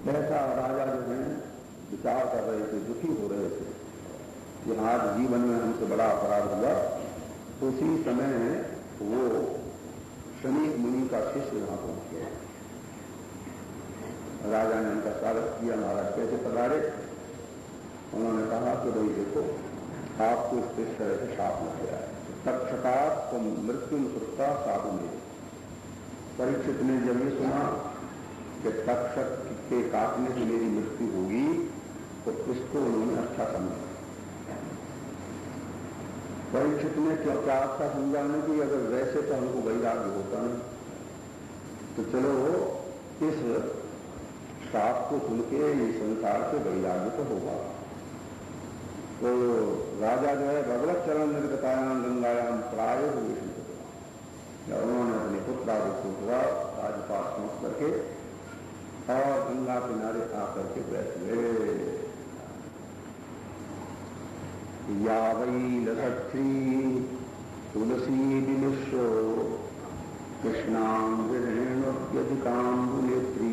ऐसा राजा जो है विचार कर रहे थे, दुखी हो रहे थे कि आज जीवन में हमसे बड़ा अपराध हुआ। तो उसी समय वो शनि मुनि का शिष्य वहां पहुंच गया। राजा ने उनका स्वागत किया, महाराज कैसे पधारे। उन्होंने कहा कि भाई देखो, आपको इस तरह से शाप लग गया है, तक्षका तो मृत्यु सुखता साधु में। परीक्षित ने जब ये सुना कि तक्षक के काटने से मेरी मृत्यु होगी, तो इसको उन्होंने अच्छा समझा। परीक्षित ने क्या अच्छा समझा नहीं कि अगर वैसे तो हमको वैराग्य होता नहीं, तो चलो इस शाप को सुन के ये संसार से वैराग्य तो होगा। तो राजा जो है भगवत चरण निर्गतायाम गंगायाम प्राय उन्होंने अपने पुत्रादित्य को राजपाट पहुंच करके और गंगा किनारे आकर के बैठ गए। या वै लसक्षी तुलसी विनिश्यो कृष्णां विरेणुर्यधिकाम्बुनेत्री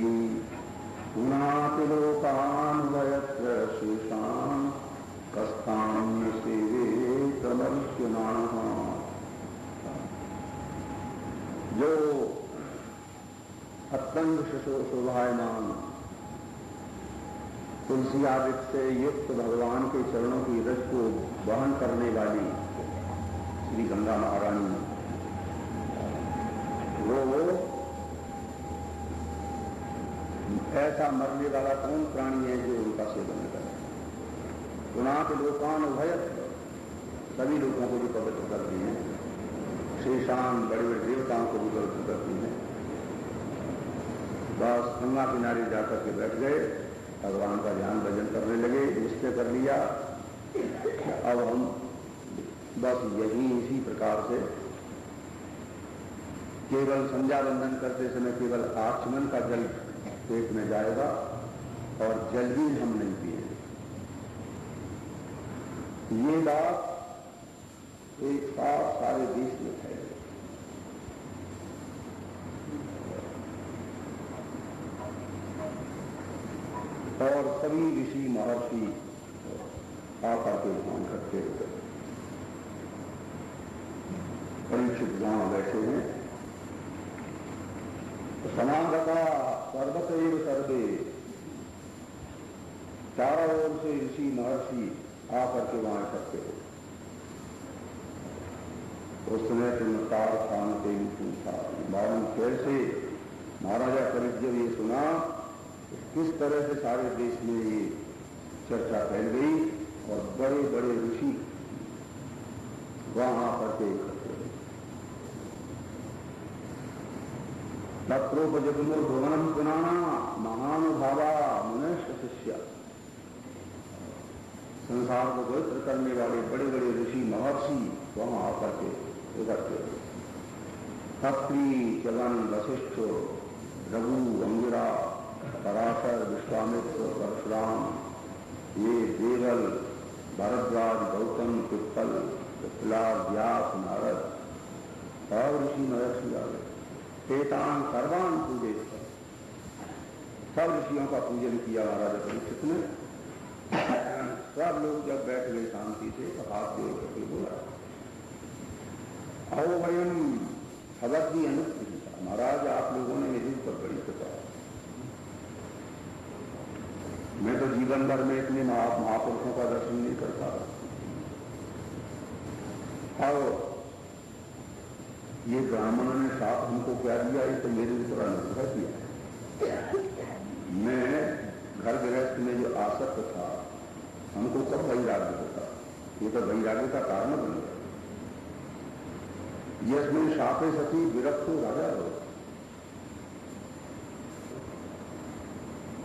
पुनाति लोकान् वयत्र शेषान् कस्तां सेवेतमर्जुनाः। जो अत्यंत शोभायमान तुलसी आदि से युक्त भगवान के चरणों की रज को वहन करने वाली श्री गंगा महारानी, वो ऐसा मरने वाला कौन प्राणी है जो उनका सेवन करे। पुनात लोकान भयत, सभी लोगों को भी पवित्र करती हैं, शेषान बड़े बड़े देवताओं को भी पवित्र करती हैं। बस गंगा किनारे जाकर के बैठ गए, भगवान का ध्यान भजन करने लगे, निश्चय कर लिया अब हम बस यही इसी प्रकार से केवल संध्या बंदन करते समय केवल आचमन का जल पेट में जाएगा और जल भी हम नहीं पिएंगे। ये बात एक साथ सारे देश में फैल गई। और सभी ऋषि महर्षि आकर के ध्यान करते हुए परीक्षित जहां बैठे हैं, तो समागता सर्वतैव सर्वे, चारों ओर से ऋषि महर्षि आकर के वहां इकट्ठे हो। उस समय तुमकार शांति पूछा, मालूम कैसे महाराजा परीक्षित जब ये सुना, किस तरह से सारे देश में ये चर्चा फैल गई और बड़े बड़े ऋषि वहां आकर के इकट्ठे हुए। तत्रोपजगुर्भुवनम पुराना महानुभावा मनुष्य शिष्य, संसार को पवित्र करने वाले बड़े बड़े ऋषि महर्षि वहां आकर के इकट्ठे हुए। अत्रि, चलन, वशिष्ठ, रघु, अंगिरा, पराशर, विश्वामित्र, परशुराम, ये देवल, भरद्वाज, गौतम, पिप्पल, प्रहलाद, व्यास, नारद और ऋषि महर्षि आ गए। एतान सर्वान पूजे, सब ऋषियों का पूजन किया महाराजा परीक्षित ने। सब लोग जब बैठ गए शांति से तो हाथ जोड़ करके बोला, आओ वयम भगवती अनुग्रहिता, महाराज आप लोगों ने मेरे ऊपर बड़ी कृपा, मैं तो जीवन भर में इतने महापुरुषों का दर्शन नहीं कर पा रहा। और ये ब्राह्मणों ने साथ हमको क्या दिया, ये तो मेरे ऊपर अनुग्रह किया। मैं घर गृहस्थ में जो आसक्त था, हमको कब वैराग्य होता, ये तो वैराग्य का कारण बन गया। यस्मिन शापे सती विरक्तो राजा हो।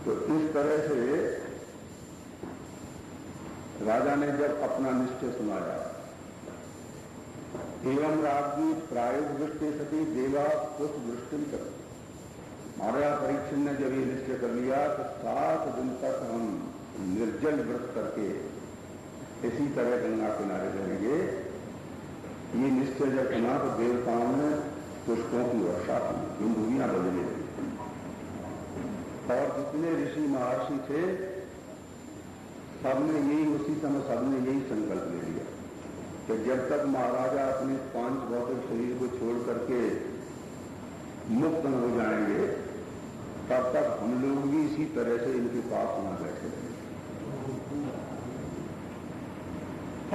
तो इस तरह से राजा ने जब अपना निश्चय सुनाया, एवं राज्ञी प्रायोग दृष्टि सती देवा पुष्प दृष्टि कर, महाराजा परीक्षित ने जब ये निश्चय कर लिया तो 7 दिन तक हम निर्जल व्रत करके इसी तरह गंगा किनारे रहेंगे। ये निश्चय जब सुना तो देवताओं ने पुष्पों की वर्षा की, धूमियां बजने लगी। और जितने ऋषि महर्षि थे सबने यही, उसी समय सबने यही संकल्प ले लिया कि जब तक महाराजा अपने 5 भौतिक शरीर को छोड़ करके मुक्त न हो जाएंगे तब तक हम लोग भी इसी तरह से इनके पास न बैठे रहेंगे।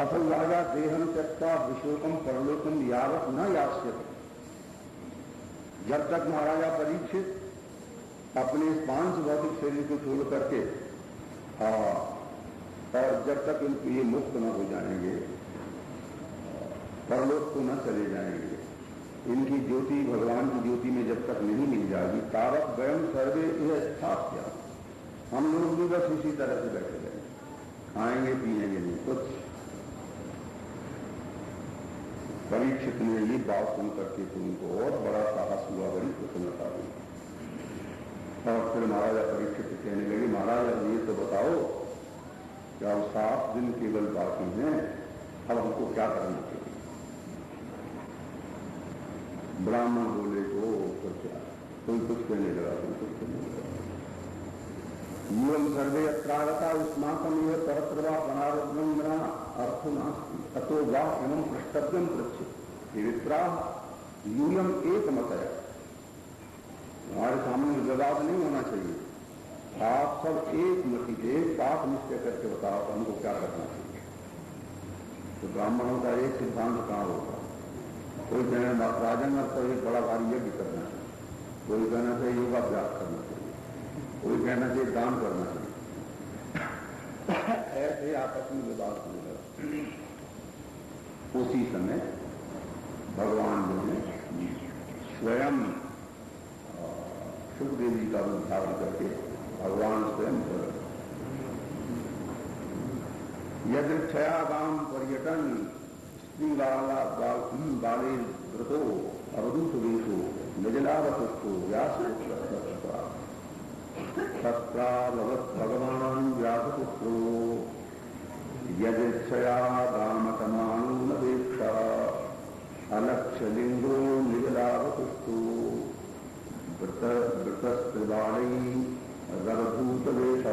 असल राजा देहम त्यक्ता विशोकम परलोकम यावत न यास्यते। जब तक महाराजा परीक्षित अपने 5 भौतिक शरीर को छोड़ करके और जब तक इनके ये मुक्त न हो जाएंगे, परलोक को न चले जाएंगे, इनकी ज्योति भगवान की ज्योति में जब तक नहीं मिल जाएगी, तावत वयम सर्वे यह स्थाप्य, हम लोग भी बस इसी तरह से बैठे रहेंगे, खाएंगे पिएंगे नहीं कुछ। परीक्षित ने ये बात सुन करके तो उनको और बड़ा साहस हुआ, बड़ी प्रसन्नता हुई। और फिर महाराजा परीक्षित कहने लगे, महाराज अब ये तो बताओ क्या 7 दिन केवल बाकी हैं, अब हमको क्या करना चाहिए? ब्राह्मण बोले तो फिर क्या, कोई कुछ कहने लगा, कोई कुछ कहने लगा। यूम सर्वे अत्रागता उस्माकम यह परत्रवा अनारोग्यम अर्थ नास्ति अतो वा एवं पृष्ठव्यम पृच्छ विप्रा यूयम एक मत है। हमारे सामने विवाद नहीं होना चाहिए, आप सब एक मति से पाप निश्चय करके बताओ तो हमको क्या करना चाहिए। तो ब्राह्मणों का एक सिद्धांत कहाँ होगा, कोई कहना राजन तो एक बड़ा भारी यज्ञ करना चाहिए, कोई कहना चाहिए योगाभ्यास करना चाहिए, कोई कहना चाहिए दान करना चाहिए। ऐसे आपस में विवाद होने लगा। उसी समय भगवान जो है स्वयं सुखदेव जी का रूप धारण करके भगवान स्वयं यदृक्षयागाम पर्यटन स्त्री बाले व्रतो अवधूत वेशो निजलावतो व्यास भगवान व्यासपुत्रो यदिच्छया रामतमानुपेक्षा अलक्ष्यलिंगो निजलावतुष्टो वृतस्त्रिबाणी रघुभूतवेश।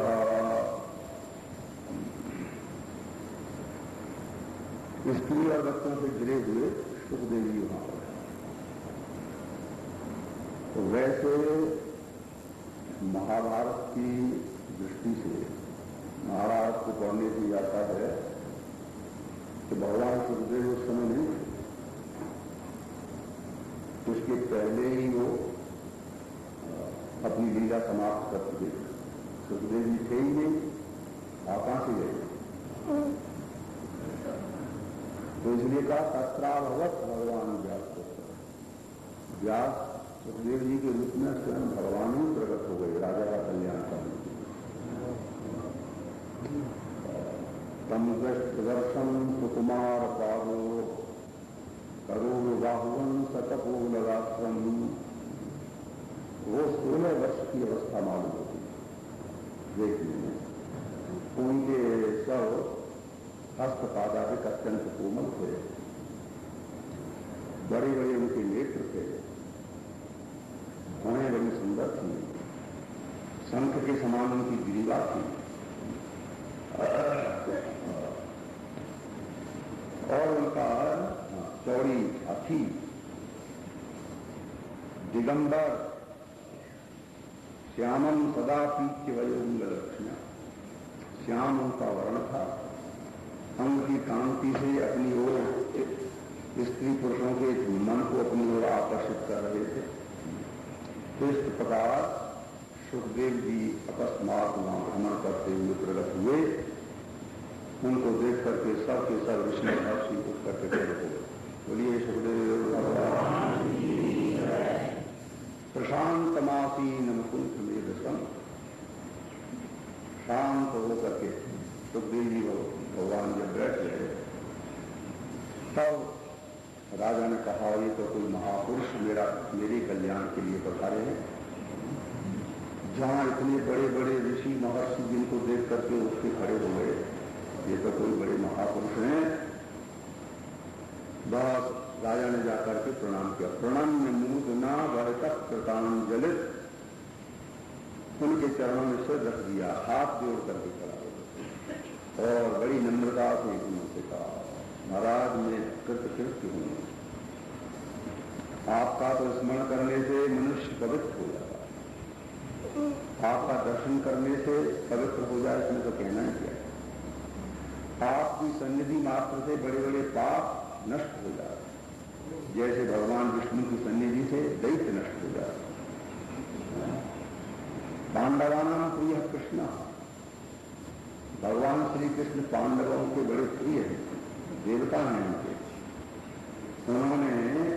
स्त्री और बच्चों से गिरे हुए सुखदेवी वहां पर। तो वैसे महाभारत की दृष्टि से महाभारत को पढ़ने से आता है कि भगवान सुखदेव उस समय नहीं थे, उसके पहले ही वो अपनी लीला समाप्त कर चुके थे। सुखदेव जी थे ही नहीं, कहां से गए? तो इसलिए कहा तत्राभवत भगवान व्यास। व्यास सुखदेव जी के रूप में स्वयं भगवान ही प्रकट हो गए राजा का कल्याण करने के लिए। तम दर्शन सुकुमार पादो करोड़ बाहुवन सतपो लगाश्रम। वो 16 वर्ष की अवस्था मालूम होती देखने में। उनके सब हस्तपादादिक अत्यंत कोमल थे, बड़े बड़े उनके नेत्र थे, भौहें बड़ी सुंदर थी, शंख के समान उनकी ग्रीवा थी और उनका चौड़ी छाती, दिगंबर श्यामम सदा पीच्य वयोंग लक्ष्मण। श्याम उनका वर्ण था, अंग की कांति से अपनी ओर स्त्री पुरुषों के मन को अपनी ओर आकर्षित कर रहे थे। तो इस प्रकार सुखदेव जी अकस्मात वहां भ्रमण करते हुए प्रकट हुए। उनको देख करके सबके सब ऋषि महर्षि उठ करके खड़े हो गए। बोलिए सुखदेव भगवान प्रशांतमासीन मुकुंद मेदसम। शांत होकर के सुखदेव जी भगवान जब बैठ गए तब राजा ने कहा, ये तो कोई महापुरुष मेरे कल्याण के लिए पधारे हैं। जहां इतने बड़े बड़े ऋषि महर्षि जिनको देख करके उठ के खड़े हो गए, ये तो कोई बड़े महापुरुष हैं। बस राजा ने जाकर के प्रणाम किया। प्रणम्य मूदना वर्तक कृतांजलित उनके चरणों में सिर रख दिया, हाथ जोड़ करके खड़ा हो और बड़ी नम्रता से उनसे कहा, महाराज मैं कृतकृत्य हूं, आपका तो स्मरण करने से मनुष्य पवित्र हो जाता है, आपका दर्शन करने से पवित्र हो जाए, इसमें तो कहना ही क्या है। आपकी सन्निधि मात्र से बड़े बड़े पाप नष्ट हो जाए, जैसे भगवान विष्णु की सन्निधि से दैत्य नष्ट हो जाए। पांडवानां प्रिय कृष्ण, भगवान श्री कृष्ण पांडवों के बड़े प्रिय हैं, देवता हैं उनके। उन्होंने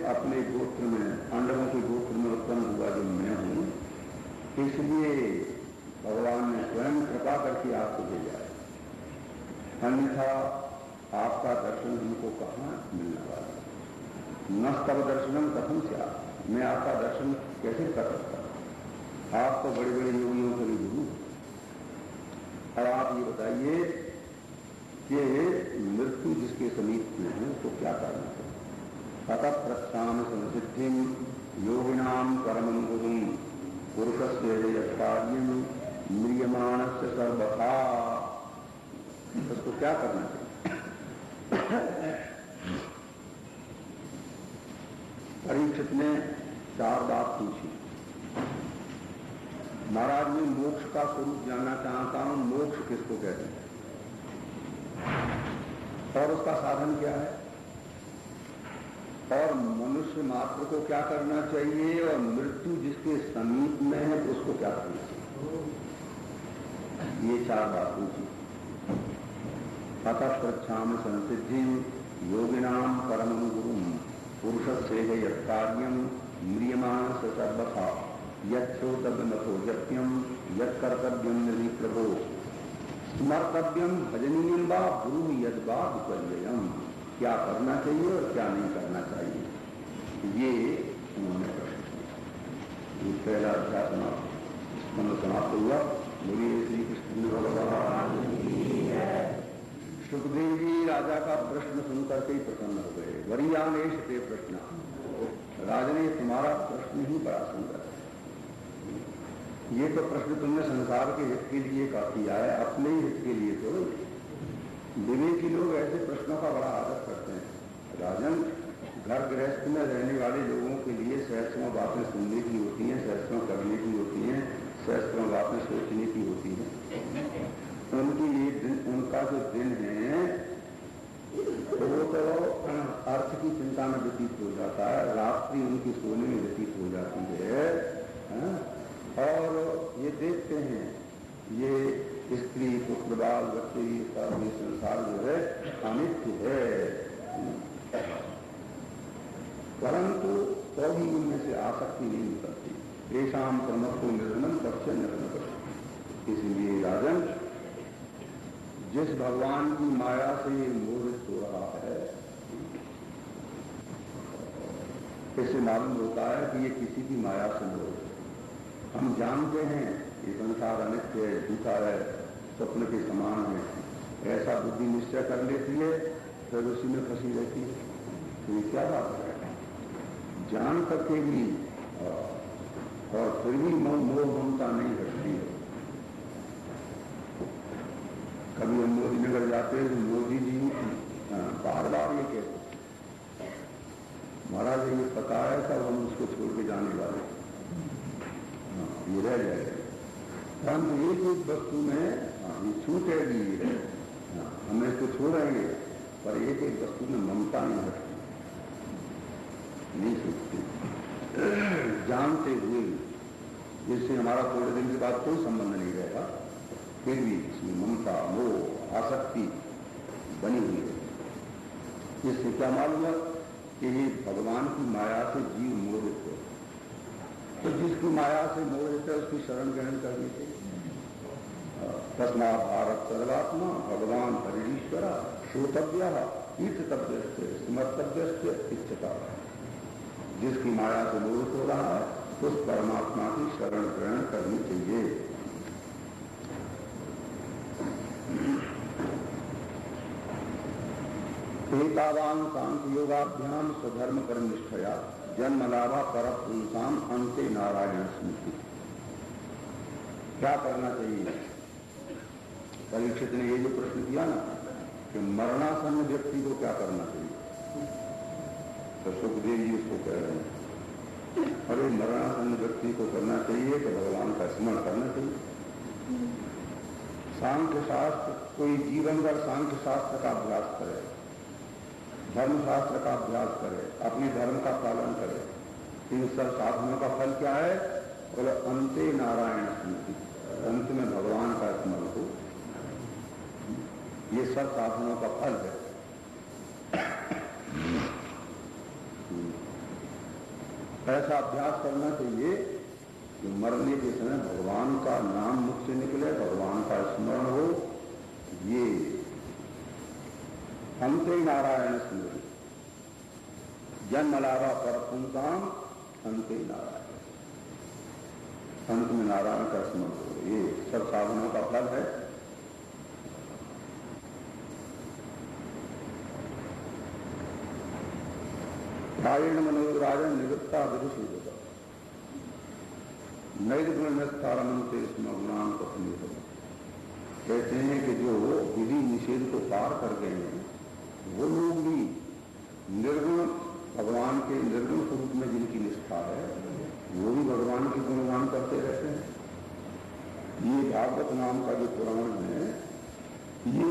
अपने गोत्र में, पांडवों के गोत्र में उत्पन्न हुआ जो मैं हूं, इसलिए भगवान ने स्वयं कृपा करके आपको भेजा है, अन्यथा आपका दर्शन हमको कहां मिलने वाला है। न तब दर्शनम कथम क्या, मैं आपका दर्शन कैसे कर सकता, आप तो बड़े बड़े योगियों के भी गुरु। अब आप ये बताइए कि मृत्यु जिसके समीप में है तो क्या करना है। ततः प्रस्थान संसिद्धिम योगिनाम परमं गुरुम पुरुषस्य यत्कार्यं म्रियमाणस्य सर्वथा, उसको क्या करना चाहिए। परीक्षित ने 4 बात पूछी। महाराज मैं मोक्ष का स्वरूप जानना चाहता हूं, मोक्ष किसको कहते हैं और उसका साधन क्या है, और मनुष्य मात्र को क्या करना चाहिए, और मृत्यु जिसके समीप में है उसको क्या करना चाहिए। ये 4 बात पूछी। अतः पृच्छामि संसिद्धिं योगिनां परमं गुरुं पुरुषस्य यत्कार्यं म्रियमाणस्य सर्वथा यच्छ्रोतव्यमथो यत्यं यत्कर्तव्यं यदि प्रभो स्मर्तव्यं भजनीयं वा गुरुः यद्वा विपर्ययम्, क्या करना चाहिए और क्या नहीं करना चाहिए, ये उन्होंने प्रश्न किया। ये पहला अध्याय समाप्त हुआ। बोलिए श्री कृष्ण भगवान। सुखदेव जी राजा का प्रश्न सुनकर के ही प्रसन्न हो गए। वरीयानेश ते प्रश्न, राजा ने तुम्हारा प्रश्न ही बड़ा सुंदर है। ये तो प्रश्न तुमने संसार के हित के लिए किया है, अपने ही हित के लिए। तो विवेकी लोग ऐसे प्रश्नों का बड़ा आदर करते हैं। राजन, घर गृहस्थ में रहने वाले लोगों के लिए सहस्त्रों बातें सुनने की होती हैं, सहस्त्रों करने की होती हैं, सहस्त्रों बातें सोचने की होती हैं। उनकी ये दिन, उनका जो दिन है वो तो अर्थ की चिंता में व्यतीत हो जाता है, रात्रि उनकी सोने में व्यतीत हो जाती है। और ये देखते हैं ये स्त्री पुत्र बाल बच्चे ये संसार जो है अनित्य है, परंतु तो भी उनमें से आसक्ति नहीं निकलती। येषां प्रमत्तो निर्धनम पक्ष निर्धन। इसलिए राजन, जिस भगवान की माया से मोहित हो रहा है, इससे मालूम होता है कि ये किसी की माया से मोहित है। हम जानते हैं ये संसार अनित्य है, झूठा है, स्वप्न के समान है, ऐसा बुद्धि निश्चय कर लेती है, फिर उसी में फंसी रहती है। तो ये क्या बात है, जान करके भी और फिर भी मोह ममता नहीं हटती है। कभी हम मोदी नगर जाते हैं तो मोदी जी बार बार ये कहते, महाराज ये पता है तब हम उसको छोड़ के जाने वाले, ये रह जाएगा। परंतु एक वस्तु में ये छूटेगी, हम इसको छोड़ेंगे, पर एक वस्तु में ममता नहीं हटती, नहीं छूटती। जानते हुए जिससे हमारा थोड़े दिन के बाद कोई संबंध नहीं रहेगा, फिर भी इसमें ममता मोह आसक्ति बनी हुई है। इससे क्या मालूम है कि ये भगवान की माया से जीव मोहित है। तो जिसकी माया से मोहित है उसकी शरण ग्रहण करनी चाहिए। तस्मात् भारत सर्वात्मा भगवान हरिश्वरा श्रोतव्य तीर्थतव्य स्मर्तव्य इच्छता। जिसकी माया से मोहित हो रहा है उस परमात्मा की शरण ग्रहण करनी चाहिए। एतावान सांख्य योगाभ्याम स्वधर्म कर्म निष्ठया जन्म लाभा पर पुंसाम अंते नारायण स्मृति। क्या करना चाहिए? परीक्षित ने ये जो प्रश्न किया ना कि मरणासन्न व्यक्ति को क्या करना चाहिए, तो सुखदेव जी उसको कह रहे हैं, अरे मरणासन्न व्यक्ति को करना चाहिए कि भगवान का स्मरण करना चाहिए। सांख्य शास्त्र, कोई जीवन भर सांख्य शास्त्र का अभ्यास करे, धर्मशास्त्र का अभ्यास करे, अपने धर्म का पालन करे, इन सब साधनों का फल क्या है? बोले अंते नारायण स्मृति, अंत में भगवान का स्मरण हो। ये सब साधनों का फल है। ऐसा अभ्यास करना चाहिए कि मरने के समय भगवान का नाम मुख से निकले, भगवान का स्मरण हो। ये अंते नारायण स्मृति, जन्म लाभा पर पुंसाम अंते नारायण, अंत में नारायण का स्मरण हो। ये सब साधनों का फल है। प्रायण मनोराजन निवृत्ता विदुषी नैर्गुणस्थारमंते इसमें गुणान कथन कहते हैं कि जो विधि निषेध को पार कर गए हैं वो लोग भी निर्गुण भगवान के निर्गुण स्वरूप में जिनकी निष्ठा है वो भी भगवान के गुणगान करते रहते हैं। ये भागवत नाम का जो पुराण है, ये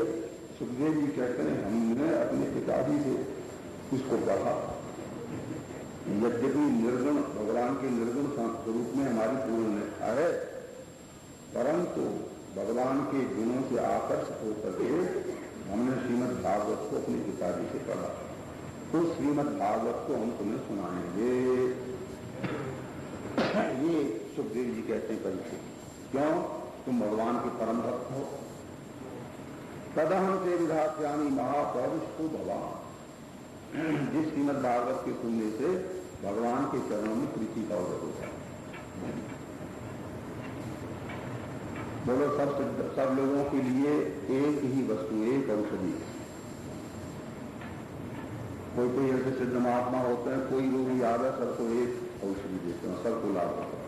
सुखदेव जी कहते हैं हमने अपने पिताजी से इसको पढ़ा। यद्यपि निर्गुण भगवान के निर्गुण स्वरूप में हमारी पूर्ण निष्ठा है, परंतु भगवान के गुणों से आकर्षित होकर के हमने श्रीमद् भागवत को अपने पिताजी से पढ़ा। तो श्रीमद् भागवत को हम तुम्हें सुनाएंगे। ये सुखदेव जी कहते हैं परीक्षित, क्यों? तुम भगवान के परम भक्त हो। तदहम से विधात्यामी महापौरुषो भगवान, जिस श्रीमद् भागवत के सुनने से भगवान के चरणों में प्रीति का उदय होता है। बोलो सब लोगों के लिए एक ही वस्तु, एक औषधि। कोई ऐसे सिद्ध महात्मा होते हैं, कोई रोगी आ गया सबको एक औषधि देते हैं, सबको लाभ होता है।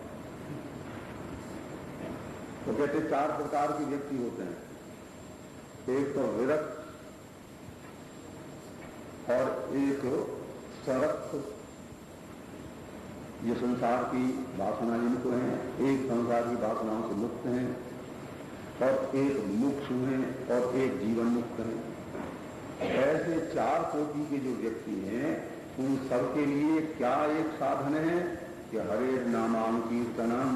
तो कहते 4 प्रकार के व्यक्ति होते हैं, एक तो विरक्त और एक सरक्त, ये संसार की वासना जिनको हैं, एक संसार की वासनाओं से मुक्त हैं, और एक मुक्षु हैं, और एक जीवन मुक्त हैं। ऐसे 4 कोटि के जो व्यक्ति हैं उन सबके लिए क्या एक साधन है कि हरे नामां कीर्तनम,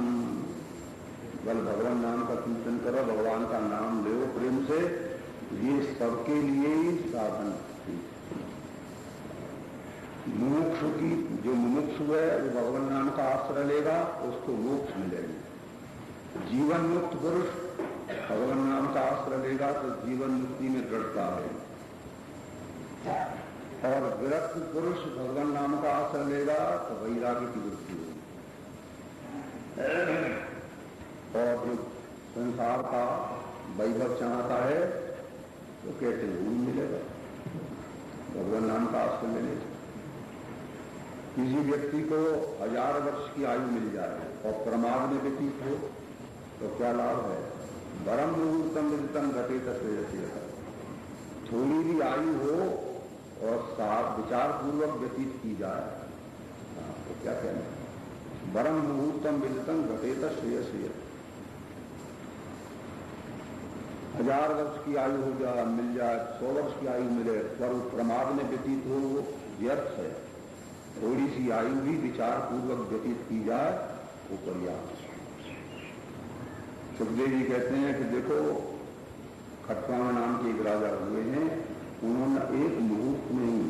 बल भगवान नाम का कीर्तन करो, भगवान का नाम लो प्रेम से। ये सबके लिए ही साधन। मुमुक्षु की, जो मुमुक्षु है वो भगवान नाम का आश्रय लेगा उसको मोक्ष मिलेगी। जीवन मुक्त पुरुष भगवान नाम का आश्रय लेगा तो जीवन मुक्ति में दृढ़ता है, और विरक्त पुरुष भगवान नाम का आश्रय लेगा तो वैराग्य की वृद्धि होगी। और जो संसार का वैभव चाहता है तो कहते हैं वो मिलेगा भगवान नाम का आश्रय लेने से। किसी व्यक्ति को 1000 वर्ष की आयु मिल जाए और प्रमाद में व्यतीत हो तो क्या लाभ है? वरम मुहूर्तम विदितम घटे तस्वीर। थोड़ी भी आयु हो और साफ विचार पूर्वक व्यतीत की जाए तो क्या कहना? वरम मुहूर्तम विदितम घटे तस्वीर। 1000 वर्ष की आयु हो जाए, मिल जाए, 100 वर्ष की आयु मिले, पर प्रमाद में व्यतीत हो वो व्यर्थ है। थोड़ी सी आयु भी विचार पूर्वक व्यतीत की जाए वो पर्याप्त। सुखदेव जी कहते हैं कि देखो खटवाण नाम के एक राजा हुए हैं, उन्होंने एक मुहूर्त में ही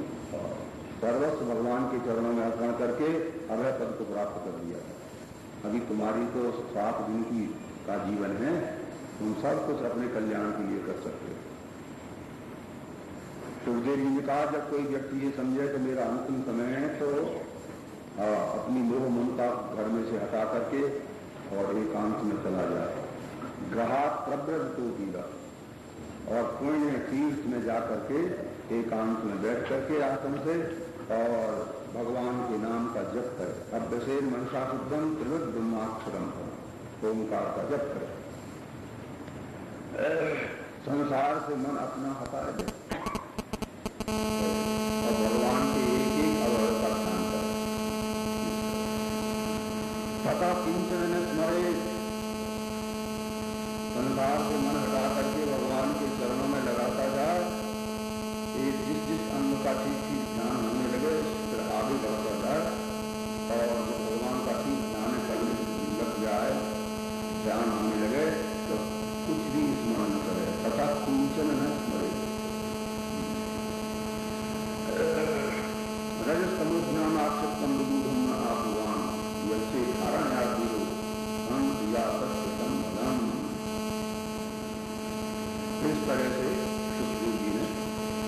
सर्वस्व भगवान के चरणों में अर्पण करके अभय पद को प्राप्त कर दिया। अभी तुम्हारी तो 7 दिन की का जीवन है, तुम सब कुछ अपने कल्याण के लिए कर सकते हो। सुखदेव जी ने कहा जब कोई व्यक्ति ये समझे कि मेरा अंतिम समय है तो अपनी मोह ममता घर में से हटा करके और एकांत में चला जाए। ग्रहात प्रव्रत तो दीदा, और पुण्य तीर्थ में जाकर के एकांत में बैठ करके आसन से और भगवान के नाम का जप करे। अभ्यसेन मनसा शुद्धम त्रिवद ब्रह्माक्षरम, ओंकार का जप करे। संसार से मन अपना हटा दे और भगवान के एक एक अवयव का ध्यान करे। तथा किंचन न स्मरे, संसार से मन हटा करके भगवान के चरणों में लगाता जाए। एक जिस जिस अंग का ठीक ठीक ध्यान होने लगे फिर आगे बढ़ता जाए और जो भगवान का ठीक ध्यान करने लग जाए, ध्यान होने लगे तो कुछ भी स्मरण करे। तथा किंचन न स्मरे, रजस्तमोज्ञान आक्षेपम विदूढ़म न आहुवान यसे कारण्यादीरो हम दिया सत्यतम धनम। इस तरह से सुखदेव जी ने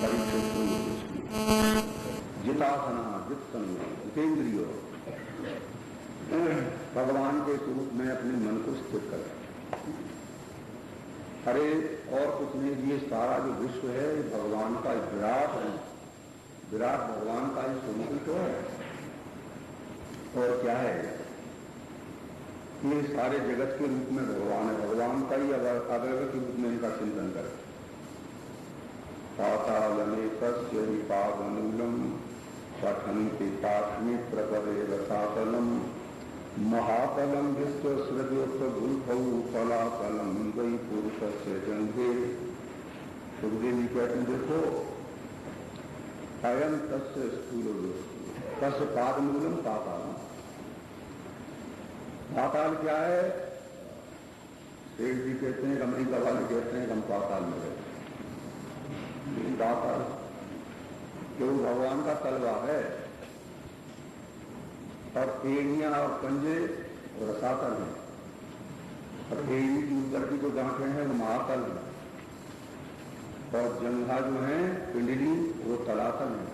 परीक्षित को उपदेश किया। जितासना जितन जितेंद्रियो, भगवान के स्वरूप में अपने मन को स्थिर कर। अरे और कुछ नहीं, ये सारा जो विश्व है ये भगवान का विराट है, विराट भगवान का ही स्वरूप तो है। और क्या है, ये सारे जगत के रूप में भगवान है, भगवान का ही अवयव के रूप में इनका चिंतन करें। पातालमेकस्य निपादमूलम पठन्ति पाठमी प्रपदे रसातलम महातलम विश्व सृजोक्त गुल्फौ फलातलम वै पुरुष से जंगे। सुखदेव जी कहते हैं देखो, अयम तस्य स्थूल तस्य पादमूलम पातालम। पाताल क्या है? शेख जी कहते हैं, अमेरिका वाले कहते हैं हम पाताल में गए। पाताल केवल भगवान का तलवा है और एड़ियां और पंजे रसातल है, और एड़ी की ऊपर की जो गांठें हैं वो महातल है, और जंघा जो है पिंडली वो तलातल है,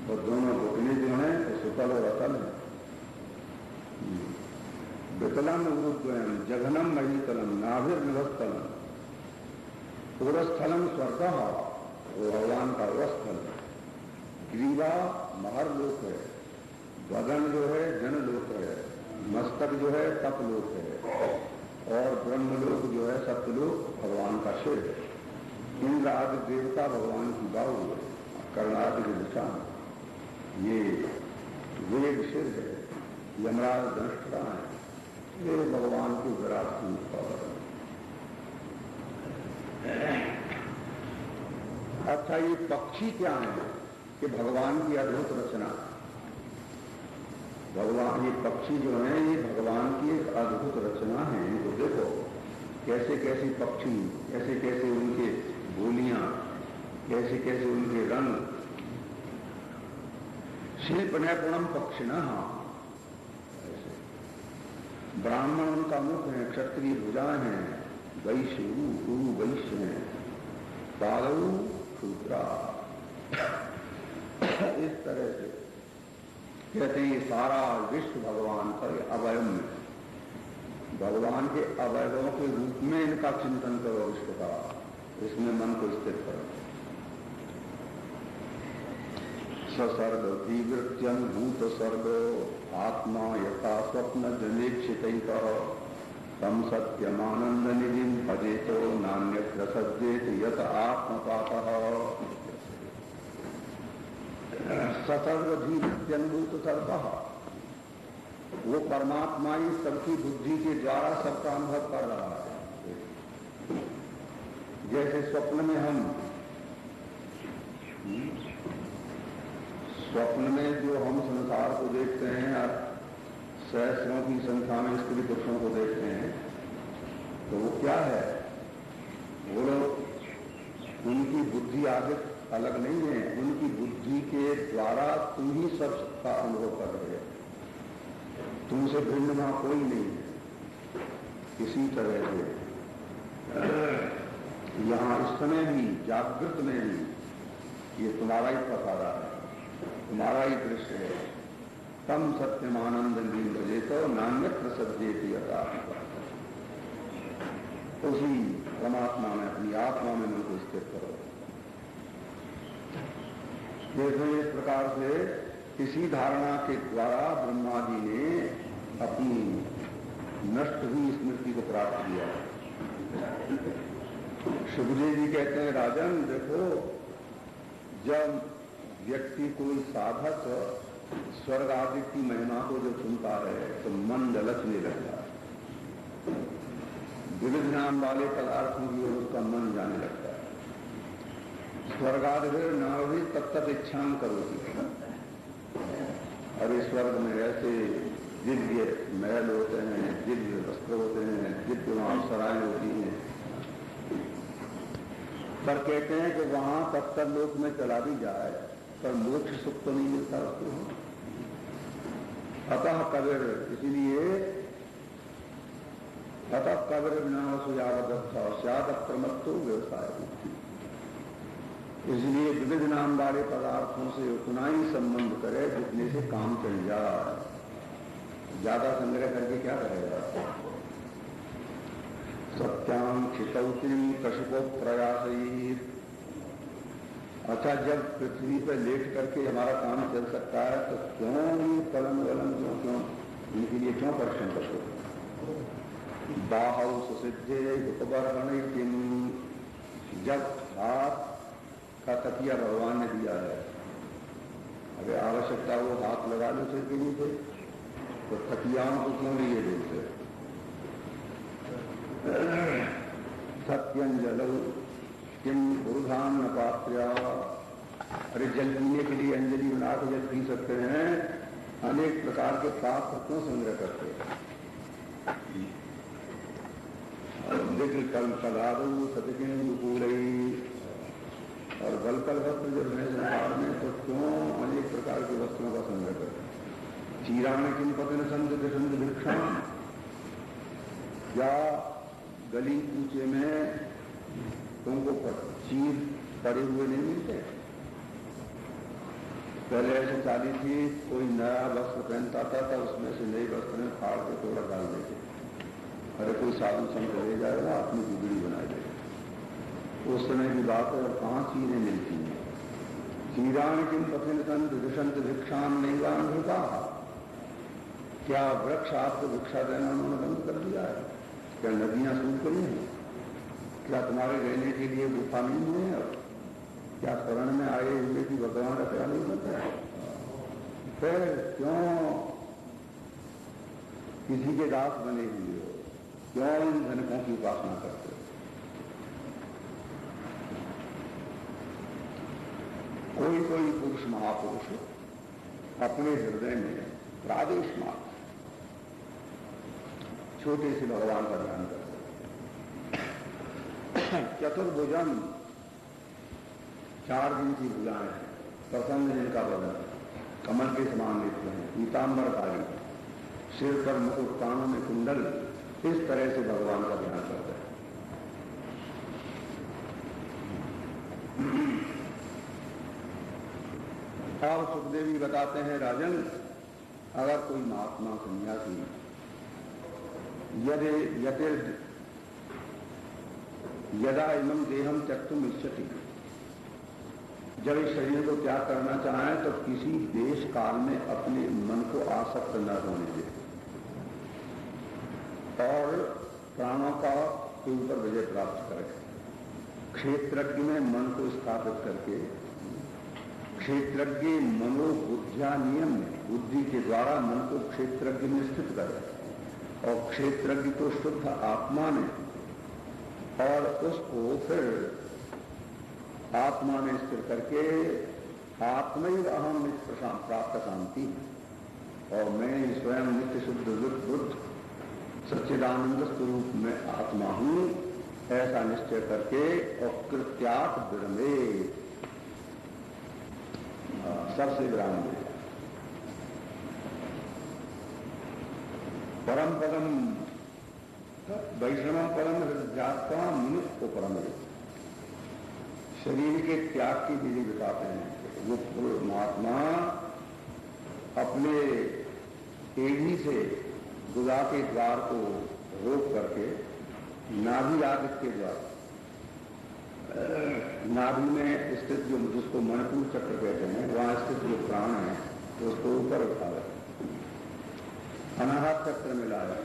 और दोनों घुटने जो हैं वो सुतल और अतल है। विकलम उरुद्वयम जघनम महीतलम नाभिर्विभस्तलम पुरस्थलम स्वर्ग, वो भगवान का वस्थल है। ग्रीवा महरलोक है, वदन जो है जनलोक है, मस्तक जो है तपलोक है, और ब्रह्मलोक जो है सप्तलोक भगवान का सिर है। इंद्र आदि देवता भगवान की बाहु है, कर्णादि के निशान, ये वेद सिर है, यमराज दंष्टा है, ये भगवान की विराट रूप। अच्छा, ये पक्षी क्या है कि भगवान की अद्भुत रचना। भगवान, ये पक्षी जो है ये भगवान की एक अद्भुत रचना है। इनको देखो कैसे कैसे पक्षी, कैसे कैसे उनके बोलियां, कैसे कैसे उनके रंग। शिल्प नैपुणम पक्षिणः, ब्राह्मण उनका मुख है, क्षत्रिय भुजाएं हैं, वैश्य गुरु वैश्य हैं, पालव शूद्रा। इस तरह से कहते हैं ये सारा विश्व भगवान का अवयव में, भगवान के अवयवों के रूप में इनका चिंतन करो, विश्व का, इसमें मन को स्थिर करो। ससर्ग विवृत्यन भूत सर्ग आत्मा यथा स्वप्न जनेक्षित तम सत्यमानंद निधि भजेतो नान्य प्रसज्जेत यत आत्मपात। ससर्वधीभूत सर्व, वो परमात्मा ही सबकी बुद्धि के द्वारा सबका अनुभव कर रहा है। जैसे स्वप्न में हम, स्वप्न में जो हम संसार को देखते हैं, सहस्रों की संख्या में स्त्री पुरुषों को देखते हैं, तो वो क्या है, वो लोग, उनकी बुद्धि आगे अलग नहीं है, उनकी बुद्धि के द्वारा तुम ही सब का अनुभव कर रहे हो, तुमसे भिन्न वहां कोई नहीं है। इसी तरह से यहां इस समय भी, जागृत में भी, ये तुम्हारा ही प्रसारा है, तुम्हारा ही दृश्य है। तम सत्यमानंद लीन भजे तो नान्यत्र सज्जेति यथा। उसी परमात्मा में, अपनी आत्मा में मन को स्थिर करो। देखो इस प्रकार से इसी धारणा के द्वारा ब्रह्मा जी ने अपनी नष्ट हुई स्मृति को प्राप्त किया। सुखदेव जी कहते हैं राजन देखो, जब व्यक्ति कोई साधक स्वर्ग आदि की महिमा को जो सुनता है तो मन ललचने लगता है, विविध नाम वाले पदार्थों की ओर उसका मन जाने लगता है। स्वर्गादिर नाभि तत्त इच्छाम करोगी, और इस स्वर्ग में ऐसे दिव्य महल होते हैं, दिव्य वस्त्र होते हैं, दिव्य वहां सराय होती हैं, पर कहते हैं कि वहां तत्तर लोक में चला भी जाए पर मोक्ष सुख तो नहीं मिलता उसको। अतः कबीर, इसीलिए अतः कबीर विनाश याद प्रमत्तो व्यवसाय, इसलिए विविध नाम वाले पदार्थों से उतना ही संबंध करे जितने से काम चल जाए। ज्यादा संग्रह करके क्या करेगा। सत्याम क्षितौतिम कशिपो प्रयास। अच्छा, जब पृथ्वी पर लेट करके हमारा काम चल सकता है तो क्यों ये कलम वलम क्यों इनके लिए क्यों परिश्रम करते। बाहु सुसिद्धे उपबरहण, जब हाथ का तकिया भगवान ने दिया है, अगर आवश्यकता हो हाथ लगा लो सिर के नीचे, तो तकियाओं को क्यों लिए देते। सत्यं जलौ किम गुरुधान न पात्र्या, अरे जल पीने के लिए अंजलि बना के जल पी सकते हैं, अनेक प्रकार के पात्र क्यों संग्रह करते हैं। देखिए कल कलारू सतकिन अनुकूलई, और बलकल वस्त्र जब है संसार में तो क्यों अनेक प्रकार के वस्त्रों का संग्रह करते हैं। चीराण किन पतन संत संत भिक्षा, या गली कूचे में तुमको चीर पड़े हुए नहीं मिलते। पहले ऐसे चाली थी, कोई नया वस्त्र पहनता था तो उसमें से नए वस्त्र में फाड़ के थोड़ा डाल देते। अरे कोई साधु संत ले जाएगा अपनी बिगड़ी बना देगा। उस समय की बात है, और कहाँ चीरें मिलती हैं। चीराण किम पथिन संत विषंत भिक्षाम नहीं वांधा, क्या वृक्ष आपको भिक्षा देना उन्होंने बंद कर दिया है। क्या नदियां सूख गई हैं। क्या तुम्हारे रहने के लिए गुफा नहीं है। और क्या शरण में आए हुए की भगवान का क्या नहीं करता है। फिर क्यों किसी के दास बने हुए हो, क्यों इन धनकों की उपासना करते हो। कोई कोई पुरुष महापुरुष अपने हृदय में प्रादेश मात्र छोटे से भगवान का ध्यान करते। चतुर्भुजन, 4 दिन की भुजाएं हैं, प्रसन्न जिनका बदन कमल के समान नेत्र हैं, पीतांबर काली, सिर पर मुकुट, कानों में कुंडल, इस तरह से भगवान का ध्यान करते हैं। और सुखदेवी बताते हैं राजन, अगर कोई महात्मा सन्यासी यदा इमं देहम त्यक्तुम इच्छति, जब इस शरीर को त्याग करना चाहें तो किसी देश काल में अपने मन को आसक्त न होने दे, और प्राणों का के ऊपर विजय प्राप्त करे। क्षेत्रज्ञ में मन को स्थापित करके, क्षेत्रज्ञ मनोबुद्ध्या नियम में बुद्धि के द्वारा मन को क्षेत्रज्ञ में स्थित करे, और क्षेत्रज्ञ को शुद्ध आत्मा में, और उसको फिर आत्मा में स्थिर करके आत्मैव अहम नित्य प्राप्त शांति, और मैं स्वयं नित्य शुद्ध बुद्ध सच्चिदानंद स्वरूप में आत्मा हूं, ऐसा निश्चय करके, और कृत्यात् विरमे, सबसे विराम दे। परम पदम वैष्णव परम हृदयात्मा मनुष्य को परम, शरीर के त्याग की विधि बताते हैं। वो महात्मा अपने एड़ी से गुदा के द्वार को रोक करके नाभि आदि के द्वारा, नाभि में स्थित जो जिसको मणिपुर चक्र कहते हैं, वहां स्थित जो प्राण है तो उसको ऊपर उठाया, अनाहत चक्र में लाया,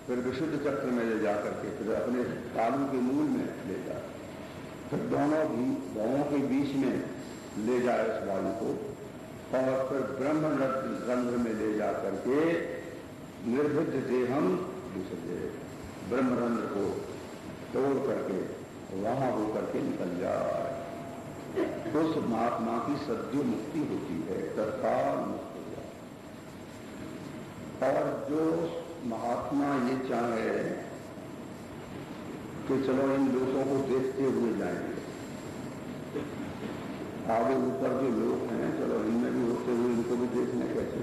फिर विशुद्ध चक्र में ले जाकर के फिर अपने तालू के मूल में ले जाया, फिर दोनों भवों के बीच में ले जाए इस वायु को और फिर ब्रह्म रंध्र में ले जा करके निर्भिद्ध देहम विसर्जे, ब्रह्म रंध्र को तोड़ करके वहां होकर के निकल जाए। उस महात्मा की सद्य मुक्ति होती है, तत्काल मुक्त हो जाए। और जो महात्मा ये चाहे कि चलो इन लोगों को देखते हुए जाएंगे, आगे ऊपर जो लोग हैं चलो इनमें भी होते हुए इनको भी देखने कैसे,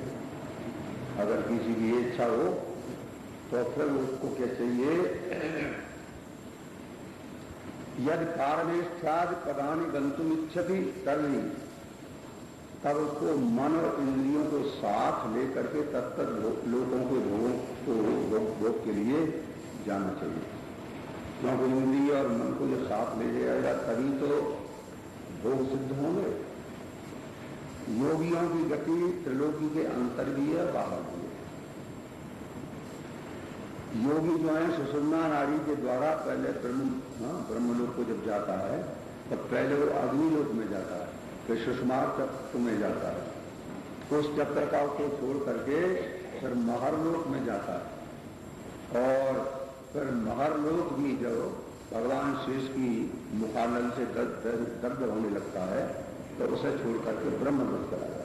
अगर किसी की इच्छा हो तो फिर उसको क्या चाहिए, यदि कारणेष्ठादि पदानि गंतुम इच्छति तभी तब उसको मन और इंद्रियों को साथ लेकर के तब तक लोगों के भोग के लिए जाना चाहिए। क्योंकि इंद्रिय और मन को जो साथ ले जाएगा तभी तो भोग सिद्ध होंगे। योगियों की गति त्रिलोकी के अंतर भी है, बाहर भी है। योगी जो है सुषुम्ना नाड़ी के द्वारा पहले ब्रह्मलोक को जब जाता है तब पहले वो अग्निलोक में जाता है, फिर सुषमा चक्र में जाता है, उस चक्र का को छोड़ करके फिर महरलोक में जाता है और फिर महरलोक भी जो भगवान शेष की मुखानल से दग्ध होने लगता है तो उसे छोड़ करके ब्रह्मलोक चला जाता है।